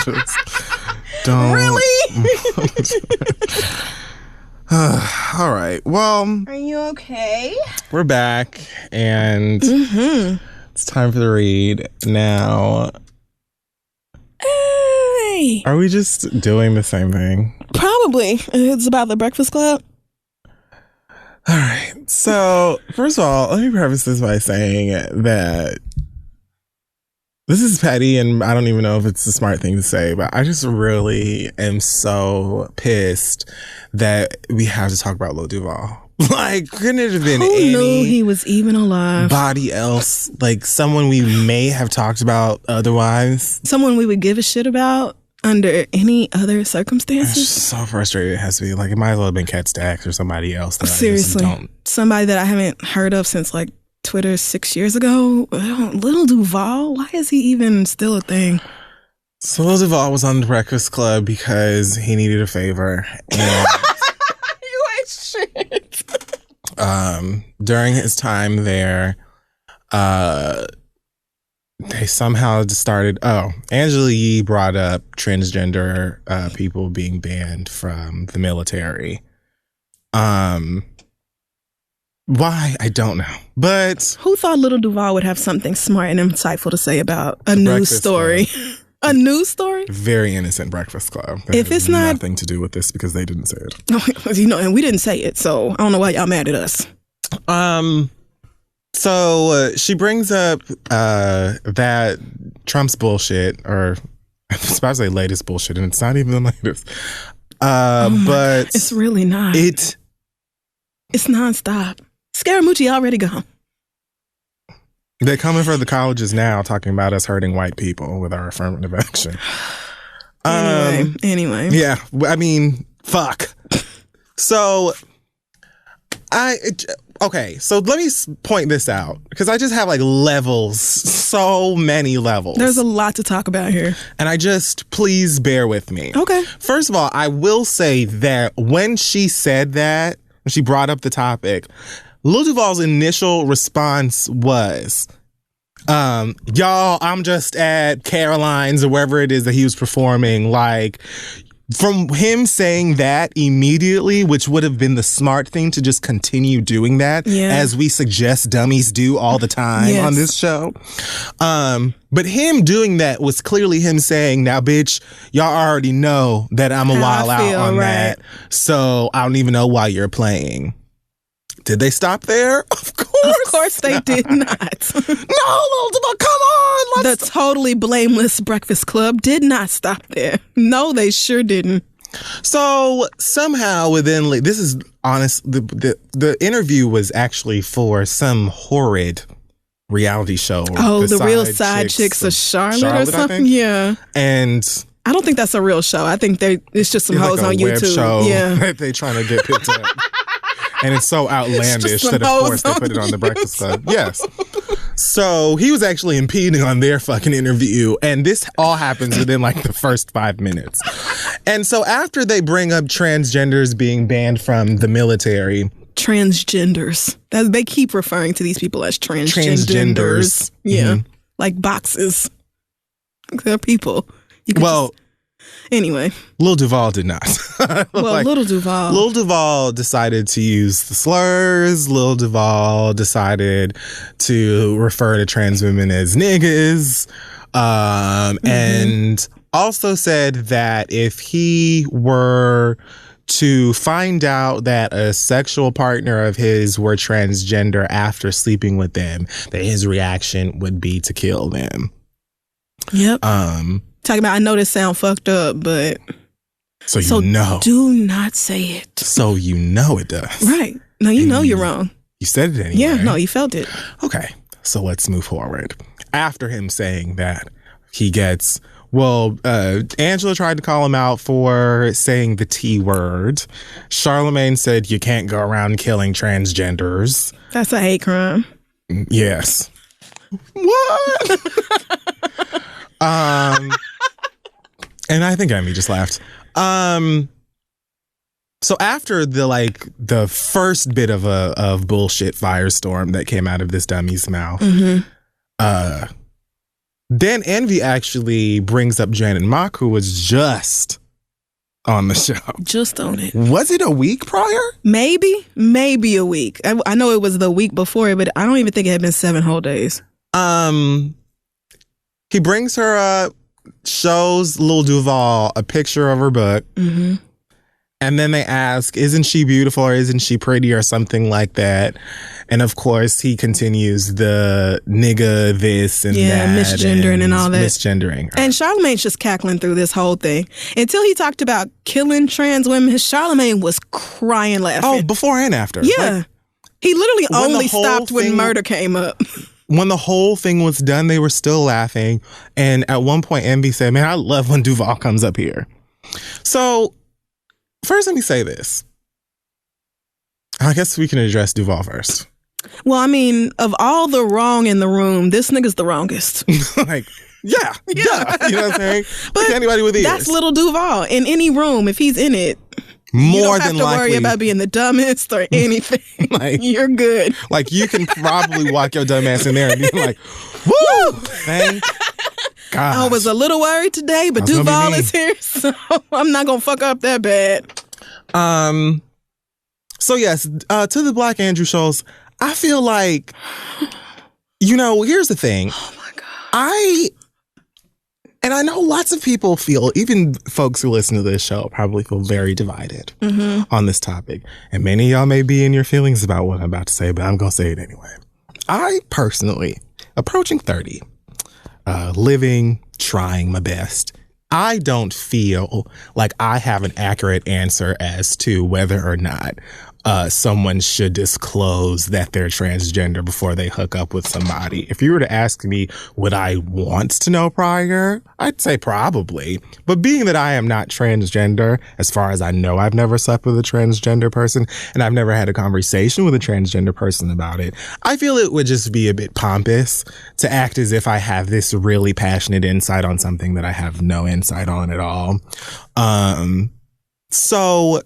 Just don't. Really? All right. Well, are you okay? We're back, and it's time for the read now. Hey. Are we just doing the same thing? Probably. It's about the Breakfast Club. All right. So, first of all, let me preface this by saying that this is petty, and I don't even know if it's the smart thing to say, but I just really am so pissed that we have to talk about Lil Duval. Like, couldn't it have been Who knew he was even alive? Body else, like someone we may have talked about otherwise. Someone we would give a shit about under any other circumstances. It's just so frustrating. It has to be like, it might as well have been Cat Stacks or somebody else. That seriously, somebody that I haven't heard of since like Twitter 6 years ago. Lil Duval, why is he even still a thing? So Lil Duval was on the Breakfast Club because he needed a favor, and you ain't shit. During his time there, they somehow started. Angela Yee brought up transgender people being banned from the military. Why? I don't know. But who thought Lil Duval would have something smart and insightful to say about a news story? A news story? Very innocent Breakfast Club. That if it's not nothing to do with this because they didn't say it. And we didn't say it, so I don't know why y'all mad at us. So she brings up that Trump's bullshit, or I was about to say latest bullshit, and it's not even the latest. But God, it's really not. It's nonstop. Scaramucci already gone. They're coming for the colleges now, talking about us hurting white people with our affirmative action. Anyway. Yeah, I mean, fuck. So, so let me point this out, because I just have like levels, so many levels. There's a lot to talk about here. And please bear with me. Okay. First of all, I will say that when she said that, when she brought up the topic, Lil Duval's initial response was, y'all, I'm just at Caroline's or wherever it is that he was performing. Like, from him saying that immediately, which would have been the smart thing to just continue doing that, as we suggest dummies do all the time on this show. But him doing that was clearly him saying, now, bitch, y'all already know that I'm a while out on that. So I don't even know why you're playing. Did they stop there? Of course they did not. No, Lil Duval, come on. The totally blameless Breakfast Club did not stop there. No, they sure didn't. So somehow within, this is honest, the interview was actually for some horrid reality show. The Real Side Chicks of Charlotte or something? Yeah. And I don't think that's a real show. I think it's just some hoes on YouTube. Web show that they trying to get picked up. And it's so outlandish that, of course, they put it on the Breakfast Club. Yes. So he was actually impeding on their fucking interview. And this all happens within like the first 5 minutes. And so after they bring up transgenders being banned from the military. Transgenders. They keep referring to these people as transgenders. Yeah. Mm-hmm. Like boxes. They're people. Anyway. Lil Duval did not. Lil Duval decided to use the slurs. Lil Duval decided to refer to trans women as niggas. And also said that if he were to find out that a sexual partner of his were transgender after sleeping with them, that his reaction would be to kill them. Yep. Talking about, I know this sound fucked up, but so know. Do not say it. So you know it does. Right. No, you know you're wrong. You said it anyway. Yeah, no, you felt it. Okay. So let's move forward. After him saying that, he gets, Angela tried to call him out for saying the T word. Charlemagne said you can't go around killing transgenders. That's a hate crime. Yes. What? And I think Emmy just laughed. So after the first bit of bullshit firestorm that came out of this dummy's mouth, Then Envy actually brings up Janet Mock, who was just on the show. Just on it. Was it a week prior? Maybe a week. I know it was the week before, but I don't even think it had been 7 whole days. He brings her up, shows Lil Duval a picture of her book. Mm-hmm. And then they ask, isn't she beautiful or isn't she pretty or something like that? And of course, he continues the nigga this and that. Yeah, misgendering and all that. Misgendering. And Charlamagne's just cackling through this whole thing. Until he talked about killing trans women, Charlamagne was crying laughing. Oh, before and after. Yeah. Like, he literally only stopped when murder came up. When the whole thing was done, they were still laughing. And at one point, Envy said, man, I love when Duval comes up here. So... first, let me say this. I guess we can address Duval first. Well, I mean, of all the wrong in the room, this nigga's the wrongest. Like, yeah. You know what I'm saying? But like anybody with ears. That's Lil Duval. In any room, if he's in it, you don't have to worry about being the dumbest or anything. Like, you're good. Like, you can probably walk your dumb ass in there and be like, woo! Thank God. I was a little worried today, but Duval is here, so I'm not going to fuck up that bad. So, yes, to the Black Andrew Schulz, I feel like, here's the thing. Oh, my God. And I know lots of people feel, even folks who listen to this show probably feel very divided on this topic. And many of y'all may be in your feelings about what I'm about to say, but I'm going to say it anyway. I personally, approaching 30, living, trying my best, I don't feel like I have an accurate answer as to whether or not someone should disclose that they're transgender before they hook up with somebody. If you were to ask me, would I want to know prior? I'd say probably. But being that I am not transgender, as far as I know, I've never slept with a transgender person and I've never had a conversation with a transgender person about it. I feel it would just be a bit pompous to act as if I have this really passionate insight on something that I have no insight on at all. So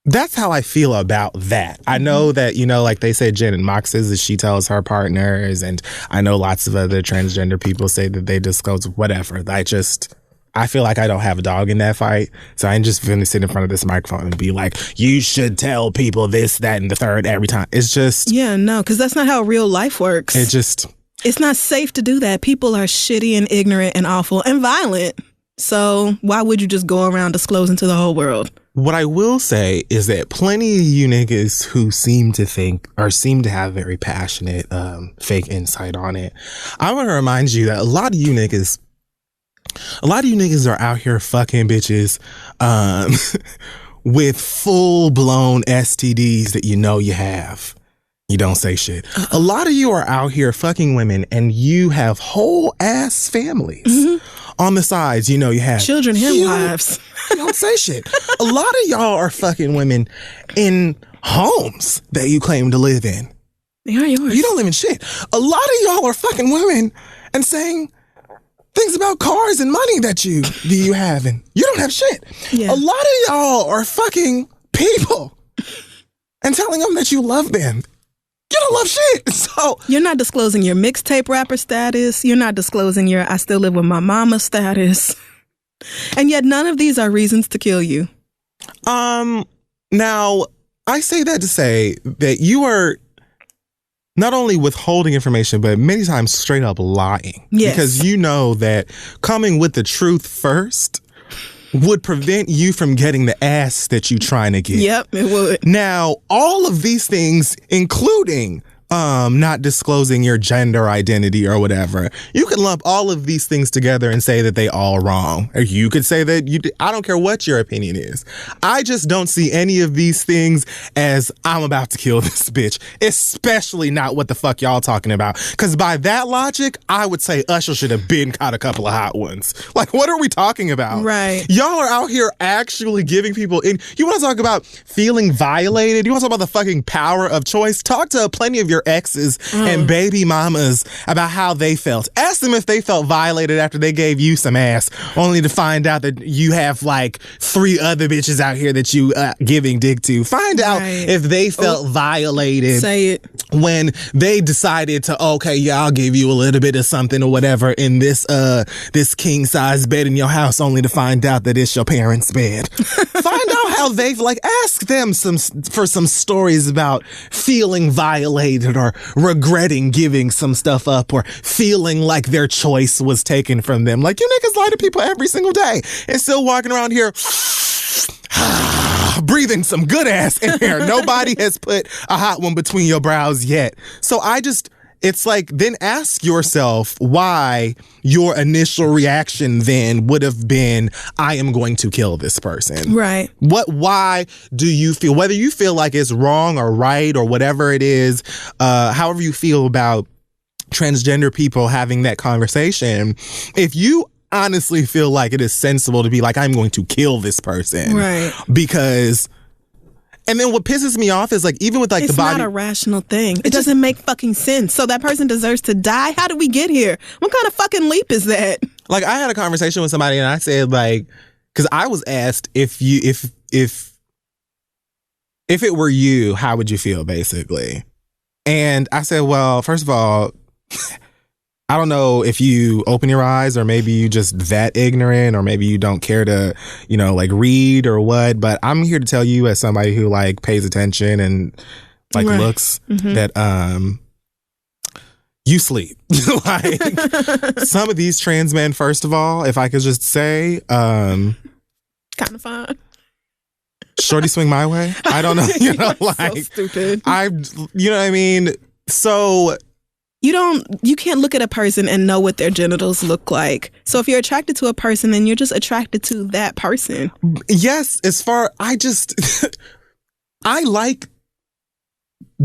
that's how I feel about that. I know that, like they say Janet Mock says that she tells her partners, and I know lots of other transgender people say that they disclose whatever. I feel like I don't have a dog in that fight. So I'm just going to sit in front of this microphone and be like, you should tell people this, that, and the third every time. It's just... yeah, no, because that's not how real life works. It's not safe to do that. People are shitty and ignorant and awful and violent. So why would you just go around disclosing to the whole world? What I will say is that plenty of you niggas who seem to have very passionate, fake insight on it. I want to remind you that a lot of you niggas are out here fucking bitches, with full blown STDs that you have. You don't say shit. A lot of you are out here fucking women and you have whole ass families. On the sides, you have children and wives. You don't say shit. A lot of y'all are fucking women in homes that you claim to live in. They are yours. You don't live in shit. A lot of y'all are fucking women and saying things about cars and money that you have, and you don't have shit. Yeah. A lot of y'all are fucking people and telling them that you love them. You don't love shit. So you're not disclosing your mixtape rapper status. You're not disclosing your I still live with my mama status. And yet none of these are reasons to kill you. Now, I say that to say that you are not only withholding information, but many times straight up lying. Yes. Because you know that coming with the truth first would prevent you from getting the ass that you're trying to get. Yep, it would. Now, all of these things, including not disclosing your gender identity or whatever, you can lump all of these things together and say that they all wrong. Or you could say that I don't care what your opinion is. I just don't see any of these things as I'm about to kill this bitch, especially not what the fuck y'all talking about. Because by that logic, I would say Usher should have been caught a couple of hot ones. Like, what are we talking about? Right. Y'all are out here actually giving people you want to talk about feeling violated? You want to talk about the fucking power of choice? Talk to plenty of your your exes and baby mamas about how they felt. Ask them if they felt violated after they gave you some ass, only to find out that you have like 3 other bitches out here that you giving dick to. Find out if they felt violated. Say it. When they decided to, okay, yeah, I'll give you a little bit of something or whatever in this king size bed in your house, only to find out that it's your parents' bed. Find out how they've ask them for some stories about feeling violated or regretting giving some stuff up or feeling like their choice was taken from them. Like, you niggas lie to people every single day and still walking around here breathing some good ass in here. Nobody has put a hot one between your brows yet. So it's like, then ask yourself why your initial reaction then would have been, I am going to kill this person. Right. Why do you feel, whether you feel like it's wrong or right or whatever it is, however you feel about transgender people having that conversation, if you honestly feel like it is sensible to be like, I'm going to kill this person. Right. Because, and then what pisses me off is like, even with like it's the body. It's not a rational thing. It doesn't make fucking sense. So that person deserves to die? How did we get here? What kind of fucking leap is that? Like, I had a conversation with somebody and I said like, because I was asked if it were you, how would you feel basically? And I said, well, first of all, I don't know if you open your eyes or maybe you just that ignorant or maybe you don't care to, read or what. But I'm here to tell you as somebody who pays attention and looks that you sleep. Some of these trans men, first of all, if I could just say, kind of fun. Shorty swing my way. I don't know. So stupid. You know what I mean? So you can't look at a person and know what their genitals look like. So if you're attracted to a person, then you're just attracted to that person. Yes, I like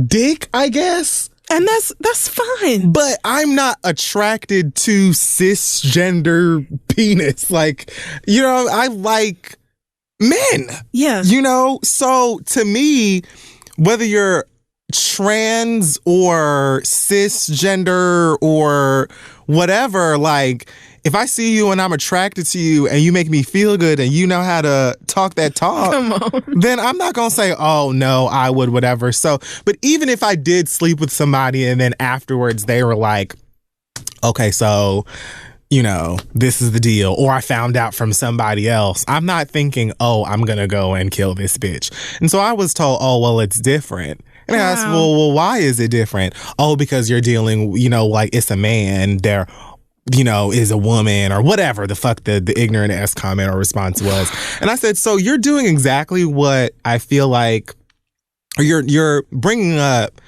dick, I guess. And that's fine. But I'm not attracted to cisgender penis. I like men. Yeah. So to me, whether you're trans or cisgender or whatever, if I see you and I'm attracted to you and you make me feel good and you know how to talk that talk, come on, then I'm not going to say, oh no, I would, whatever. So, but even if I did sleep with somebody and then afterwards they were like, okay, so, this is the deal, or I found out from somebody else, I'm not thinking, oh, I'm going to go and kill this bitch. And so I was told, oh, well, it's different. And I asked, well, why is it different? Oh, because you're dealing, it's a man, there, is a woman or whatever the fuck the ignorant ass comment or response was. And I said, so you're doing exactly what I feel like, or you're bringing up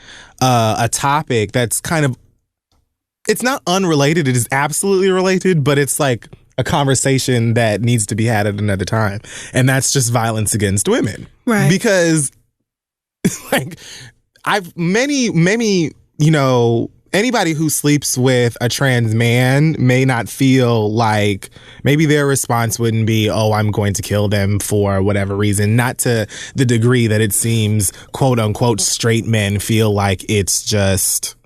a topic that's kind of, it's not unrelated. It is absolutely related, but it's like a conversation that needs to be had at another time. And that's just violence against women. Right. Because anybody who sleeps with a trans man may not feel like, maybe their response wouldn't be, oh, I'm going to kill them for whatever reason. Not to the degree that it seems, quote unquote, straight men feel like it's just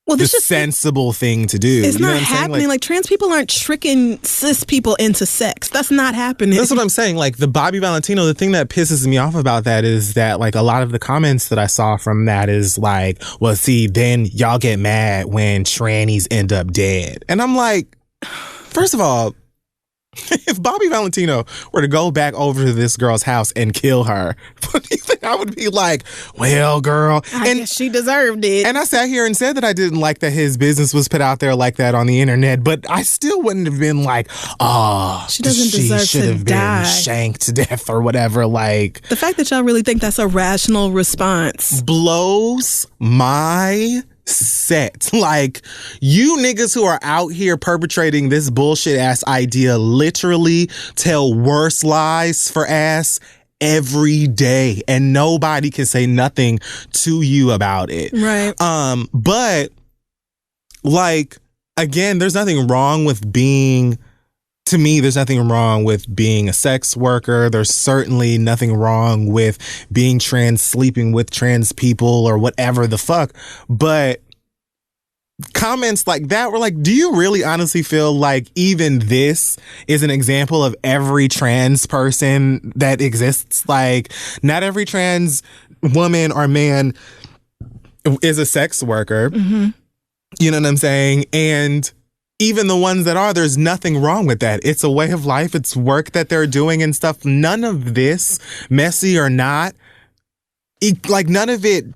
the sensible thing to do. It's not happening. Trans people aren't tricking cis people into sex. That's not happening. That's what I'm saying. The Bobby Valentino, the thing that pisses me off about that is that a lot of the comments that I saw from that is well, see, then y'all get mad when trannies end up dead. And I'm like, first of all, if Bobby Valentino were to go back over to this girl's house and kill her, what do you think I would be like? Well, girl. I guess she deserved it. And I sat here and said that I didn't like that his business was put out there like that on the internet, but I still wouldn't have been like, oh, she should have been shanked to death or whatever. The fact that y'all really think that's a rational response blows my set. You niggas who are out here perpetrating this bullshit ass idea literally tell worse lies for ass every day and nobody can say nothing to you about it. Right. But again, there's nothing wrong with being to me, there's nothing wrong with being a sex worker. There's certainly nothing wrong with being trans, sleeping with trans people or whatever the fuck. But comments like that were like, do you really honestly feel like even this is an example of every trans person that exists? Like, not every trans woman or man is a sex worker. Mm-hmm. You know what I'm saying? And even the ones that are, there's nothing wrong with that. It's a way of life. It's work that they're doing and stuff. None of this, messy or not, none of it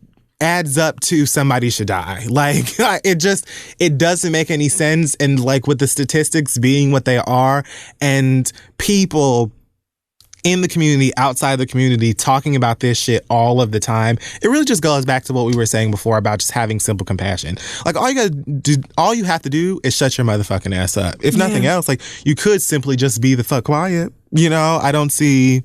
adds up to somebody should die. Like, it doesn't make any sense. And like with the statistics being what they are and people in the community, outside the community, talking about this shit all of the time, it really just goes back to what we were saying before about just having simple compassion. Like, all you have to do is shut your motherfucking ass up. If nothing else, like, you could simply just be the fuck quiet. You know, I don't see...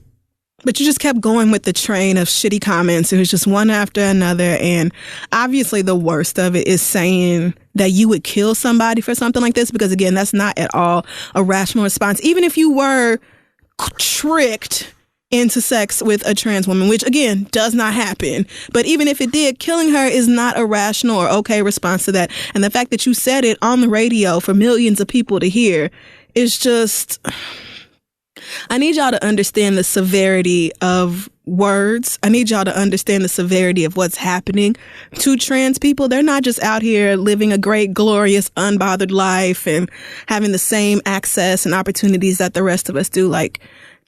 But you just kept going with the train of shitty comments. It was just one after another. And obviously the worst of it is saying that you would kill somebody for something like this, because again, that's not at all a rational response. Even if you were tricked into sex with a trans woman, which again does not happen, but even if it did, killing her is not a rational or okay response to that. And the fact that you said it on the radio for millions of people to hear is just... I need y'all to understand the severity of words. I need y'all to understand the severity of what's happening to trans people. They're not just out here living a great, glorious, unbothered life and having the same access and opportunities that the rest of us do. Like,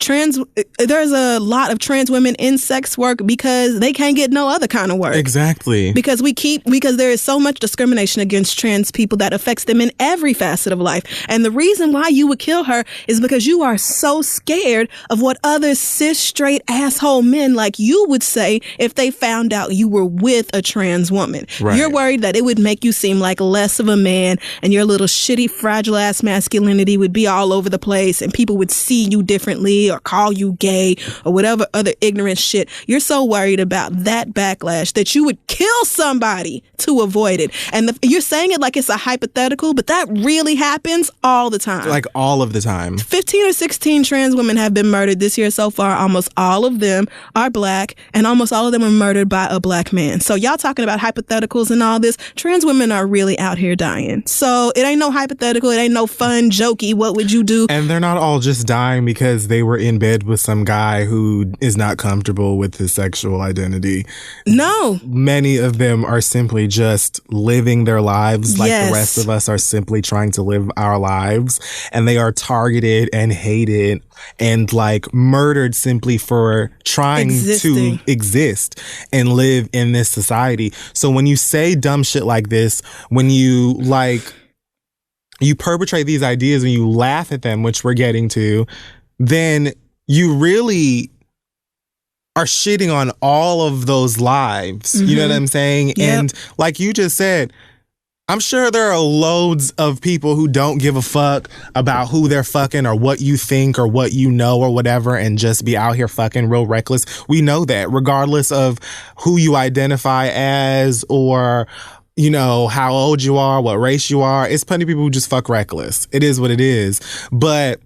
there's a lot of trans women in sex work because they can't get no other kind of work. Exactly. Because there is so much discrimination against trans people that affects them in every facet of life. And the reason why you would kill her is because you are so scared of what other cis, straight, asshole men like you would say if they found out you were with a trans woman. Right. You're worried that it would make you seem like less of a man and your little shitty, fragile ass masculinity would be all over the place and people would see you differently or call you gay or whatever other ignorant shit. You're so worried about that backlash that you would kill somebody to avoid it. And you're saying it like it's a hypothetical, but that really happens all the time. Like all of the time. 15 or 16 trans women have been murdered this year so far. Almost all of them are black, and almost all of them were murdered by a black man. So y'all talking about hypotheticals and all this, trans women are really out here dying. So it ain't no hypothetical. It ain't no fun, jokey, what would you do? And they're not all just dying because they were in bed with some guy who is not comfortable with his sexual identity. No. Many of them are simply just living their lives like the rest of us are simply trying to live our lives. And they are targeted and hated and like murdered simply for trying to exist and live in this society. So when you say dumb shit like this, when you perpetrate these ideas and you laugh at them, which we're getting to, then you really are shitting on all of those lives. Mm-hmm. You know what I'm saying? Yep. And like you just said, I'm sure there are loads of people who don't give a fuck about who they're fucking or what you think or what you know or whatever and just be out here fucking real reckless. We know that regardless of who you identify as or, you know, how old you are, what race you are. It's plenty of people who just fuck reckless. It is what it is. But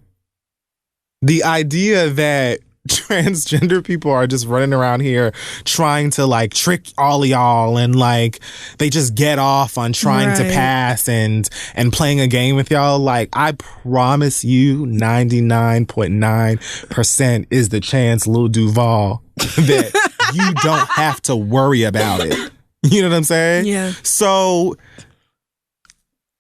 the idea that transgender people are just running around here trying to like trick all of y'all and like they just get off on trying to pass and playing a game with y'all, like I promise you 99.9% is the chance Lil Duval that you don't have to worry about it. You know what I'm saying? Yeah. So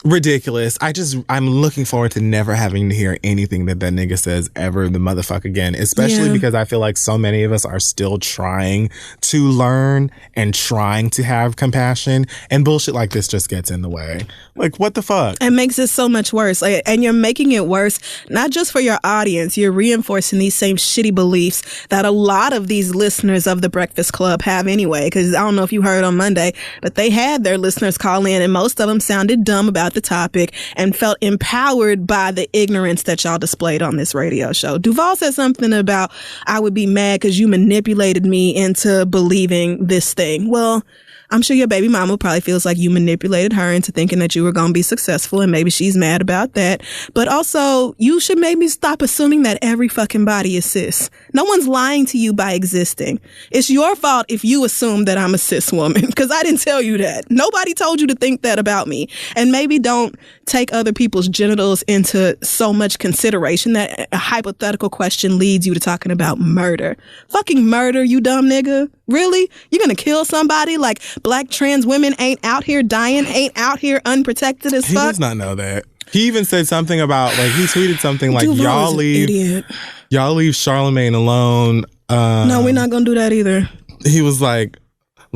ridiculous. I'm looking forward to never having to hear anything that nigga says ever the motherfucker again, especially because I feel like so many of us are still trying to learn and trying to have compassion, and bullshit like this just gets in the way. Like, what the fuck? It makes it so much worse. And you're making it worse, not just for your audience, you're reinforcing these same shitty beliefs that a lot of these listeners of The Breakfast Club have anyway, because I don't know if you heard on Monday, but they had their listeners call in and most of them sounded dumb about the topic and felt empowered by the ignorance that y'all displayed on this radio show. Duval said something about, I would be mad because you manipulated me into believing this thing. Well, I'm sure your baby mama probably feels like you manipulated her into thinking that you were going to be successful, and maybe she's mad about that. But also, you should maybe stop assuming that every fucking body is cis. No one's lying to you by existing. It's your fault if you assume that I'm a cis woman, because I didn't tell you that. Nobody told you to think that about me. And maybe don't take other people's genitals into so much consideration that a hypothetical question leads you to talking about murder. Fucking murder, you dumb nigga. Really? You're gonna kill somebody? Like black trans women ain't out here dying, ain't out here unprotected as fuck? He does not know that. He even said something about, like, he tweeted something like, Duval y'all leave Charlamagne alone. No, we're not gonna do that either. He was like,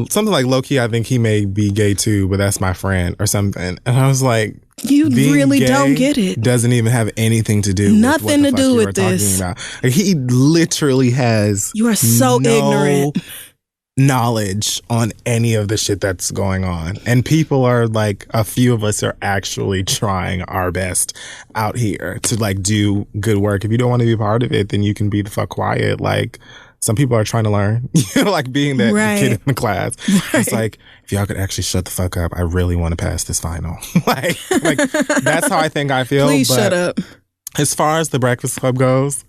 something like, low-key, I think he may be gay too, but that's my friend or something. And I was like, you really don't get it. Doesn't even have anything to do nothing with what the to do fuck you with were this. talking about. Like, he literally has You are so ignorant. knowledge on any of the shit that's going on. And people are like, a few of us are actually trying our best out here to like do good work. If you don't want to be a part of it, then you can be the fuck quiet. Like, some people are trying to learn, you know, like being that kid in the class. Right. It's like, if y'all could actually shut the fuck up, I really want to pass this final. like that's how I think I feel. Please but shut up. As far as the Breakfast Club goes,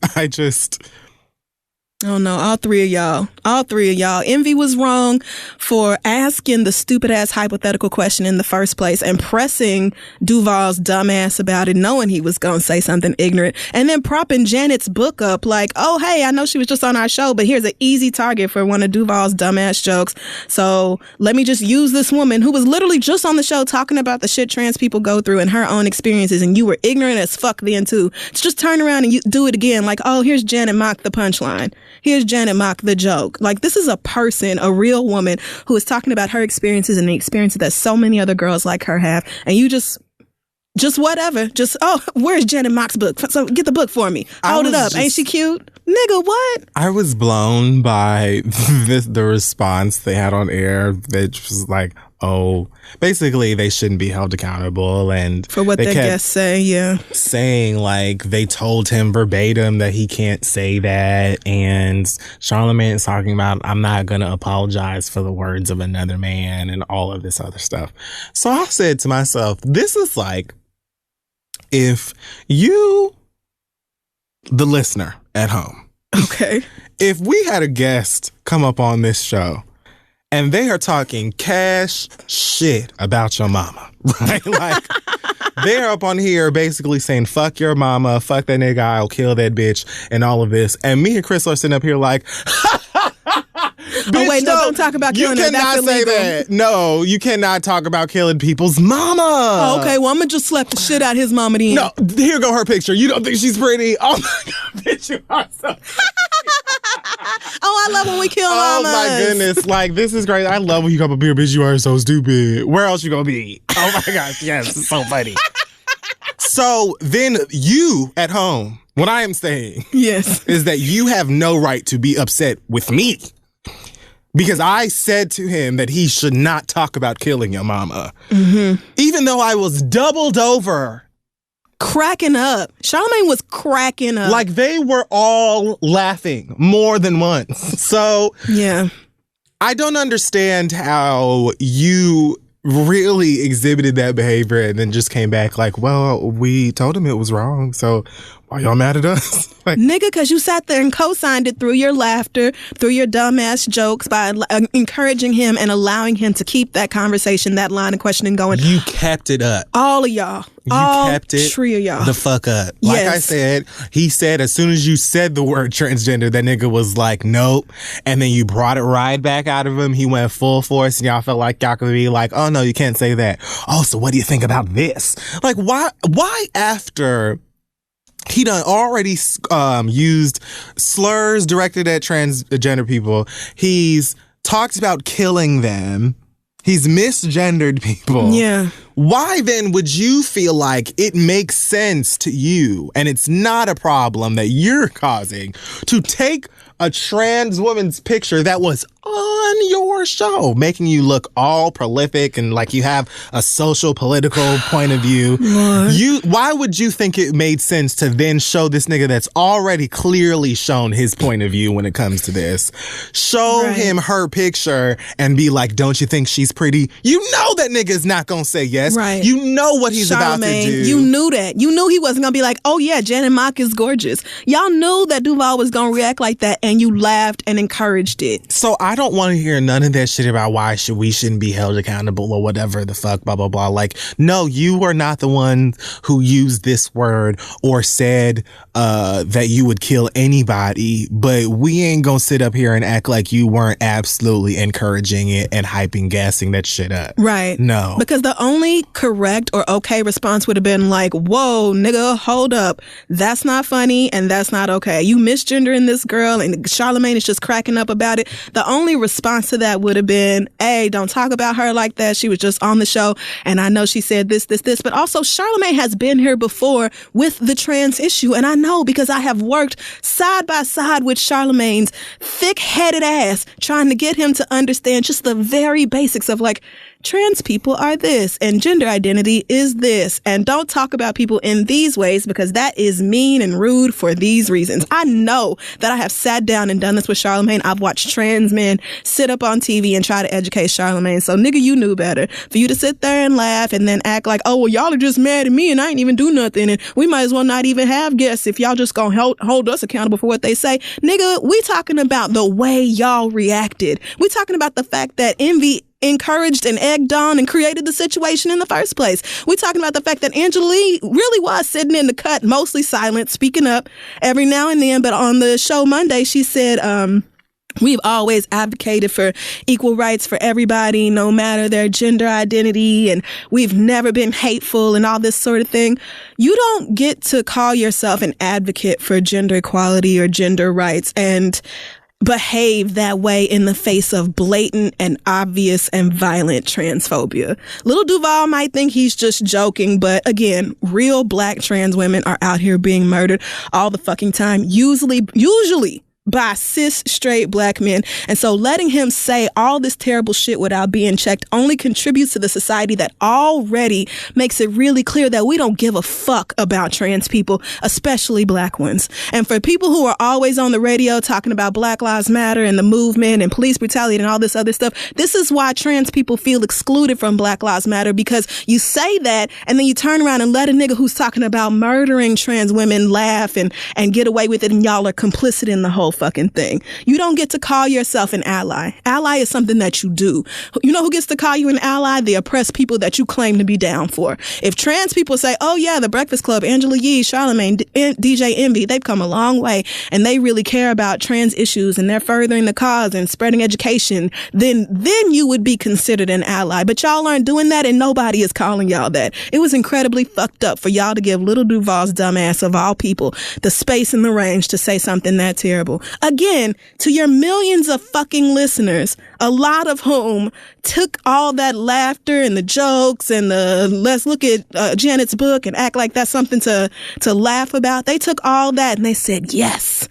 Oh no, all three of y'all. Envy was wrong for asking the stupid ass hypothetical question in the first place and pressing Duval's dumbass about it, knowing he was going to say something ignorant, and then propping Janet's book up like, oh, hey, I know she was just on our show, but here's an easy target for one of Duval's dumbass jokes. So let me just use this woman who was literally just on the show talking about the shit trans people go through and her own experiences, and you were ignorant as fuck then too. To just turn around and you do it again like, oh, here's Janet Mock the punchline. Here's Janet Mock the joke. Like, this is a person, a real woman who is talking about her experiences and the experiences that so many other girls like her have. And you just whatever. Just, oh, where's Janet Mock's book? So get the book for me. Hold it up. Ain't she cute? Nigga, what? I was blown by the response they had on air that was like, oh, basically they shouldn't be held accountable. And for what their guests say, yeah. Saying like they told him verbatim that he can't say that. And Charlamagne is talking about, I'm not going to apologize for the words of another man and all of this other stuff. So I said to myself, this is like, if you, the listener at home, okay, if we had a guest come up on this show and they are talking cash shit about your mama, right? Like, they're up on here basically saying, fuck your mama, fuck that nigga, I'll kill that bitch, and all of this. And me and Chris are sitting up here like, oh, wait, no, don't talk about killing her. You cannot say that. No, you cannot talk about killing people's mama. Oh, okay, well, I'm going to just slap the shit out of his mama then. No, here go her picture. You don't think she's pretty? Oh, my God, bitch, you are so oh, I love when we kill mamas. Oh, my goodness. Like, this is great. I love when you come up here, bitch, you are so stupid. Where else you going to be? Oh, my gosh, yes, it's so funny. So then you at home, what I am saying is that you have no right to be upset with me. Because I said to him that he should not talk about killing your mama. Mm-hmm. Even though I was doubled over. Cracking up. Charlamagne was cracking up. Like, they were all laughing more than once. So, yeah. I don't understand how you really exhibited that behavior and then just came back like, well, we told him it was wrong, so why y'all mad at us? Like, nigga, because you sat there and co-signed it through your laughter, through your dumbass jokes, by encouraging him and allowing him to keep that conversation, that line of questioning going. You kept it up. All of y'all. You kept it three of y'all. the fuck up. Like I said, he said as soon as you said the word transgender, that nigga was like, nope. And then you brought it right back out of him. He went full force and y'all felt like y'all could be like, oh no, you can't say that. Oh, so what do you think about this? Like, why after he done already used slurs directed at transgender people, he's talked about killing them, he's misgendered people. Yeah. Why then would you feel like it makes sense to you, and it's not a problem that you're causing, to take a trans woman's picture that was on your show, making you look all prolific and like you have a social political point of view. Why would you think it made sense to then show this nigga that's already clearly shown his point of view when it comes to this? Show him her picture and be like, don't you think she's pretty? You know that nigga is not gonna say yes. Right. You know what he's about to do. You knew that. You knew he wasn't gonna be like, oh yeah, Janet Mock is gorgeous. Y'all knew that Duval was gonna react like that, and you laughed and encouraged it. So I don't want to hear none of that shit about why we shouldn't be held accountable or whatever the fuck, blah, blah, blah. Like, no, you are not the one who used this word or said that you would kill anybody, but we ain't gonna sit up here and act like you weren't absolutely encouraging it and hyping, gassing that shit up. Right. No. Because the only correct or okay response would have been like, whoa, nigga, hold up. That's not funny and that's not okay. You misgendering this girl and Charlamagne is just cracking up about it. The only response to that would have been, hey, don't talk about her like that. She was just on the show and I know she said this. But also Charlamagne has been here before with the trans issue. And I know because I have worked side by side with Charlamagne's thick-headed ass trying to get him to understand just the very basics of like, trans people are this and gender identity is this, and don't talk about people in these ways because that is mean and rude for these reasons. I know that I have sat down and done this with Charlamagne. I've watched trans men sit up on TV and try to educate Charlamagne. So nigga, you knew better. For you to sit there and laugh and then act like, oh, well, y'all are just mad at me and I ain't even do nothing and we might as well not even have guests if y'all just gonna hold us accountable for what they say. Nigga, we talking about the way y'all reacted. We talking about the fact that Envy encouraged and egged on and created the situation in the first place. We're talking about the fact that Angela Lee really was sitting in the cut, mostly silent, speaking up every now and then. But on the show Monday, she said, we've always advocated for equal rights for everybody, no matter their gender identity, and we've never been hateful and all this sort of thing. You don't get to call yourself an advocate for gender equality or gender rights and behave that way in the face of blatant and obvious and violent transphobia. Lil Duval might think he's just joking, but again, real black trans women are out here being murdered all the fucking time, usually by cis straight black men. And so letting him say all this terrible shit without being checked only contributes to the society that already makes it really clear that we don't give a fuck about trans people, especially black ones. And for people who are always on the radio talking about Black Lives Matter and the movement and police brutality and all this other stuff, this is why trans people feel excluded from Black Lives Matter, because you say that and then you turn around and let a nigga who's talking about murdering trans women laugh and get away with it, and y'all are complicit in the whole fucking thing. You don't get to call yourself an ally. Ally is something that you do. You know who gets to call you an ally? The oppressed people that you claim to be down for. If trans people say, oh yeah, the Breakfast Club, Angela Yee, Charlamagne, DJ Envy, they've come a long way and they really care about trans issues and they're furthering the cause and spreading education, then you would be considered an ally. But y'all aren't doing that and nobody is calling y'all that. It was incredibly fucked up for y'all to give Lil Duval's dumbass of all people the space and the range to say something that terrible. Again, to your millions of fucking listeners, a lot of whom took all that laughter and the jokes and the let's look at Janet's book and act like that's something to laugh about. They took all that and they said, yes,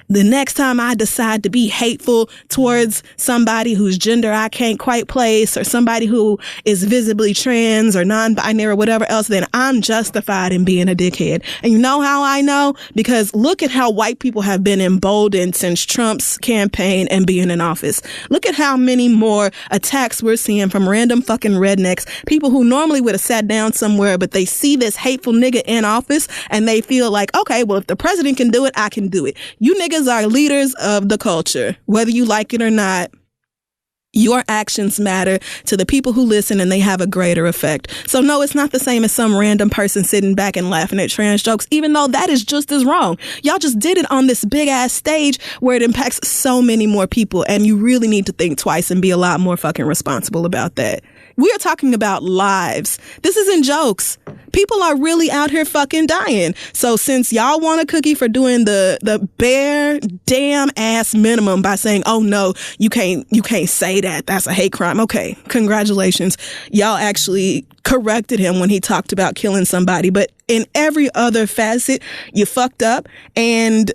the next time I decide to be hateful towards somebody whose gender I can't quite place or somebody who is visibly trans or non-binary or whatever else, then I'm justified in being a dickhead. And you know how I know? Because look at how white people have been emboldened since Trump's campaign and being in office. Look at how many more attacks we're seeing from random fucking rednecks, people who normally would have sat down somewhere, but they see this hateful nigga in office and they feel like, okay, well, if the president can do it, I can do it. You niggas are leaders of the culture, whether you like it or not. Your actions matter to the people who listen and they have a greater effect. So no, it's not the same as some random person sitting back and laughing at trans jokes, even though that is just as wrong. Y'all just did it on this big ass stage where it impacts so many more people, and you really need to think twice and be a lot more fucking responsible about that. We are talking about lives. This isn't jokes. People are really out here fucking dying. So since y'all want a cookie for doing the bare damn ass minimum by saying, oh no, you can't say that. That's a hate crime. Okay, congratulations. Y'all actually corrected him when he talked about killing somebody. But in every other facet, you fucked up. And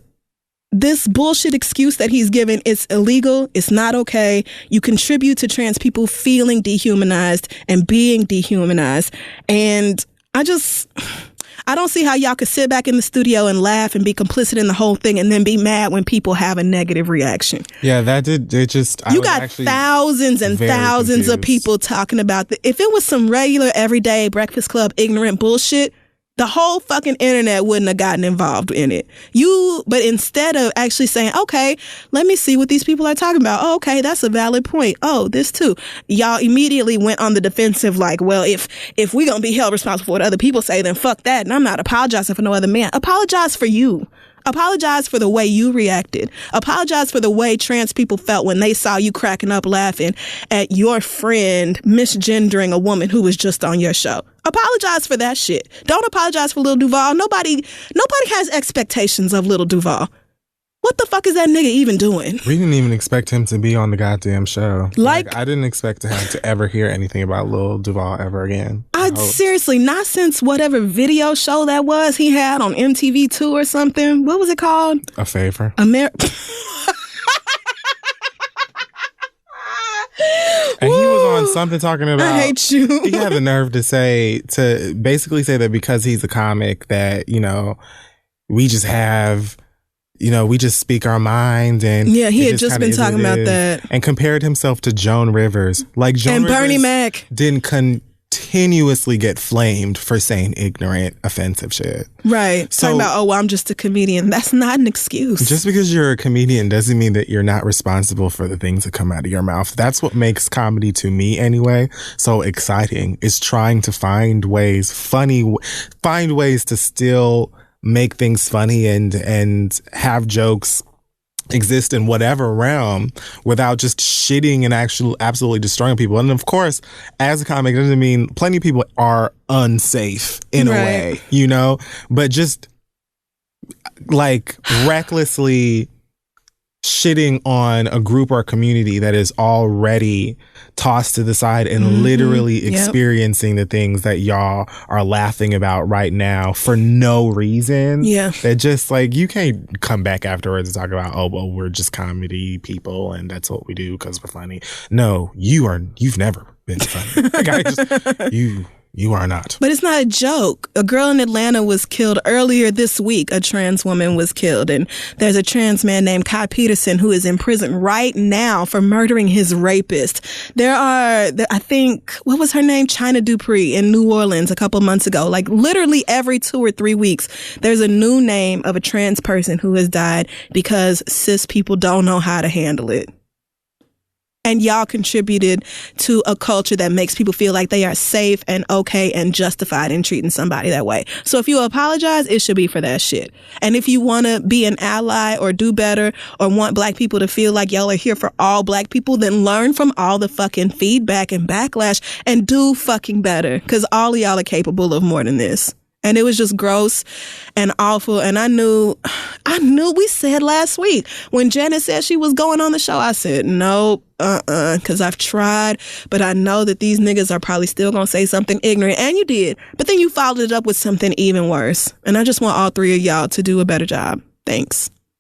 this bullshit excuse that he's given, it's illegal. It's not okay. You contribute to trans people feeling dehumanized and being dehumanized. And I don't see how y'all could sit back in the studio and laugh and be complicit in the whole thing and then be mad when people have a negative reaction. Yeah, you got thousands and thousands of people talking about if it was some regular, everyday Breakfast Club ignorant bullshit, the whole fucking internet wouldn't have gotten involved in it. But instead of actually saying, okay, let me see what these people are talking about. Oh, okay, that's a valid point. Oh, this too. Y'all immediately went on the defensive like, well, if we're going to be held responsible for what other people say, then fuck that. And I'm not apologizing for no other man. Apologize for you. Apologize for the way you reacted. Apologize for the way trans people felt when they saw you cracking up laughing at your friend misgendering a woman who was just on your show. Apologize for that shit. Don't apologize for Lil Duval. Nobody has expectations of Lil Duval. What the fuck is that nigga even doing? We didn't even expect him to be on the goddamn show. Like I didn't expect to have to ever hear anything about Lil Duval ever again. Seriously, not since whatever video show that was he had on MTV2 or something. What was it called? A Favor. And he was on something talking about, I hate you. He had the nerve to basically say that because he's a comic that, we just have, we just speak our minds. And yeah, he had just been talking about that. And compared himself to Joan Rivers. Like Joan Rivers Bernie Mac didn't continuously get flamed for saying ignorant, offensive shit. Right. So, talking about, I'm just a comedian. That's not an excuse. Just because you're a comedian doesn't mean that you're not responsible for the things that come out of your mouth. That's what makes comedy, to me anyway, so exciting, is trying to find ways to still make things funny and have jokes exist in whatever realm without just shitting and absolutely destroying people. And of course, as a comic, it doesn't mean plenty of people are unsafe in a way, but just like recklessly shitting on a group or community that is already tossed to the side and literally experiencing the things that y'all are laughing about right now for no reason. Yeah. That just like, you can't come back afterwards and talk about, oh, well, we're just comedy people and that's what we do because we're funny. No, you've never been funny. Like, you are not. But it's not a joke. A girl in Atlanta was killed earlier this week. A trans woman was killed. And there's a trans man named Kai Peterson who is in prison right now for murdering his rapist. I think, what was her name? China Dupree in New Orleans a couple months ago. Like literally every 2 or 3 weeks, there's a new name of a trans person who has died because cis people don't know how to handle it. And y'all contributed to a culture that makes people feel like they are safe and okay and justified in treating somebody that way. So if you apologize, it should be for that shit. And if you want to be an ally or do better or want black people to feel like y'all are here for all black people, then learn from all the fucking feedback and backlash and do fucking better. Because all of y'all are capable of more than this. And it was just gross and awful. And I knew we said last week when Janet said she was going on the show, I said, nope, because I've tried, but I know that these niggas are probably still going to say something ignorant. And you did. But then you followed it up with something even worse. And I just want all three of y'all to do a better job. Thanks.